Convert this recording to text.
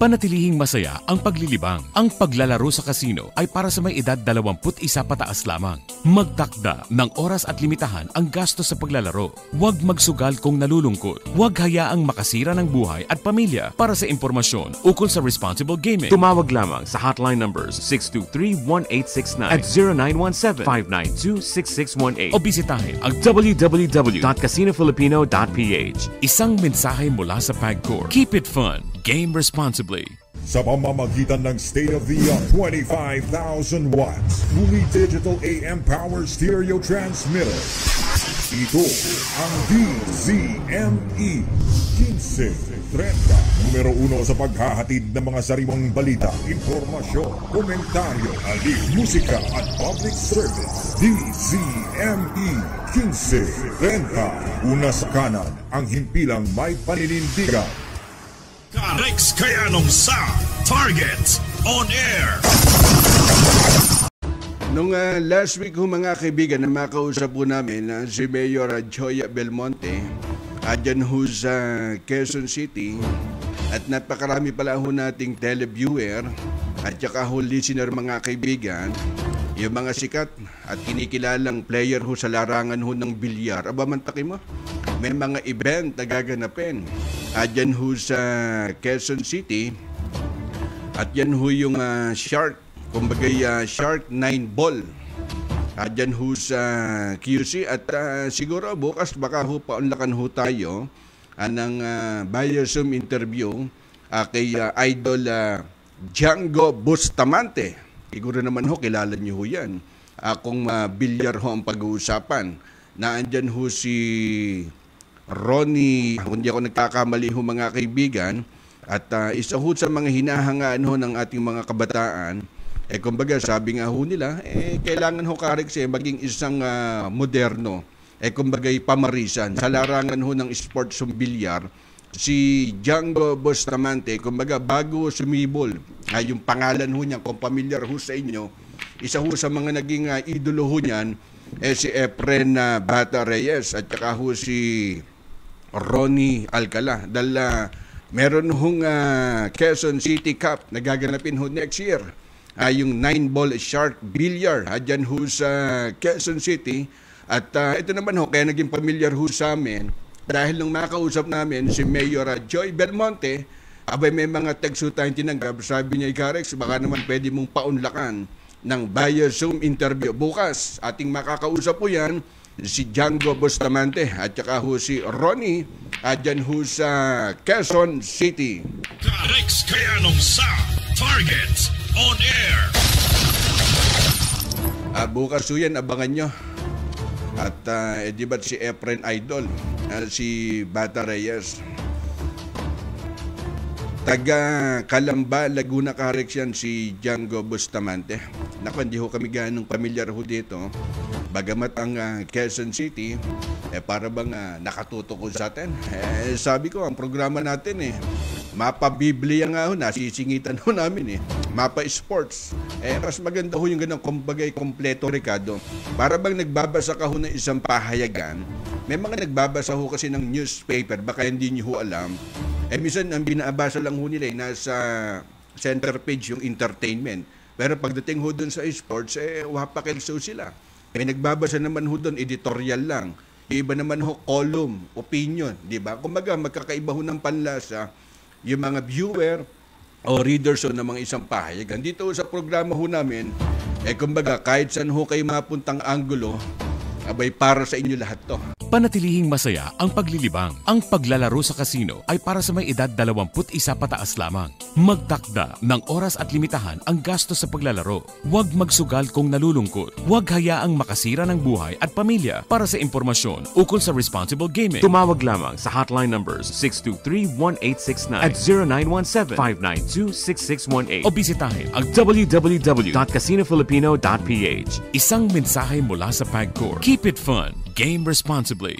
Panatilihing masaya ang paglilibang. Ang paglalaro sa kasino ay para sa may edad 21 pataas lamang. Magtakda ng oras at limitahan ang gastos sa paglalaro. Huwag magsugal kung nalulungkot. Huwag hayaang makasira ng buhay at pamilya. Para sa impormasyon ukol sa responsible gaming, tumawag lamang sa hotline numbers 623-1869 at 0917-592-6618 o bisitahin ang www.casinofilipino.ph. Isang mensahe mula sa PAGCOR. Keep it fun. Game responsibly. Sa pamamagitan ng state-of-the-art 25,000 watts fully digital AM power stereo transmitter. Ito ang DZME 1530, numero 1 sa paghahatid ng mga sariwang balita, impormasyon, komentaryo, aliw, musika at public service. DZME 1530, una sa kanan, ang himpilang may paninindigan. Rex Kayanong sa Target On Air. Nung last week mga kaibigan na makausap po namin si Mayor Joya Belmonte dyan sa Quezon City at napakarami pala ho nating televiewer at saka ho listener mga kaibigan, yung mga sikat at kinikilalang player ho sa larangan ho ng bilyar. Aba mantaki mo, may mga event na gaganapin dyan ho sa Quezon City at yan ho yung Shark, kumbagay Shark 9 Ball dyan ho sa QC at siguro bukas baka ho paunlakan ho tayo ng via Zoom interview kay Idol Django Bustamante. Siguro naman ho kilala niyo ho yan kung bilyar ho ang pag-uusapan. Naandyan ho si Ronnie, kung di ako nagkakamali ho mga kaibigan, at isa ho sa mga hinahangaan ho ng ating mga kabataan, kumbaga sabi nga ho nila, kailangan ho Karex maging isang moderno, kumbaga pamarisan. Sa larangan ho ng sports ng bilyar, si Django Bustamante, kumbaga bago sumibol, yung pangalan ho niya, kung familiar ho sa inyo, isa ho sa mga naging idolo ho niyan, si Efren Bata Reyes at saka ho si Ronnie Alcala. Dahil meron hong Quezon City Cup na gaganapin ho next year. Yung 9-ball Shark Billiard dyan ho sa Quezon City. At ito naman ho, kaya naging familiar ho sa amin dahil nung makausap namin si Mayor Joy Belmonte, abay may mga text ho tayong tinanggap. Sabi niya, Karex, baka naman pwede mong paunlakan ng via Zoom interview. Bukas, ating makakausap po yan si Django Bustamante at saka ho si Ronnie dyan ho sa Quezon City. Rex Kayanong sa Target On Air. Bukas ho yan, abangan nyo. At di ba't si Efren Idol, si Bata Reyes, taga Calamba, Laguna Carex yan, si Django Bustamante. Naku, hindi ho kami ganong pamilyar ho dito. Bagamat ang Quezon City, para bang nakatutok ko sa atin. Sabi ko, ang programa natin Mapa Biblia nga ho, nasisingitan ho namin Mapa Sports. Mas maganda ho yung ganang kumbagay kompleto, Ricardo. Para bang nagbabasa ka ho ng isang pahayagan, may mga nagbabasa ho kasi ng newspaper, baka hindi nyo ho alam. Minsan ang binabasa lang ho nila nasa center page yung entertainment. Pero pagdating ho dun sa sports, wapakelso sila. May nagbabasa naman ho dun, editorial lang. Iba naman ho, column, opinion, di ba? Kumbaga, magkakaiba ho ng panlasa yung mga viewer o readers ho ng mga isang pahayagan. Dito ho sa programa ho namin, kumbaga, kahit saan ho kayo mapuntang anggulo, abay para sa inyo lahat to. Panatilihing masaya ang paglilibang. Ang paglalaro sa kasino ay para sa may edad 21 pataas lamang. Magtakda ng oras at limitahan ang gastos sa paglalaro. Huwag magsugal kung nalulungkot. Huwag hayaang makasira ng buhay at pamilya. Para sa impormasyon ukol sa responsible gaming, tumawag lamang sa hotline numbers 623-1869 at 0917-592-6618 o bisitahin ang www.casinofilipino.ph. Isang mensahe mula sa PAGCOR. Keep it fun. Game responsibly.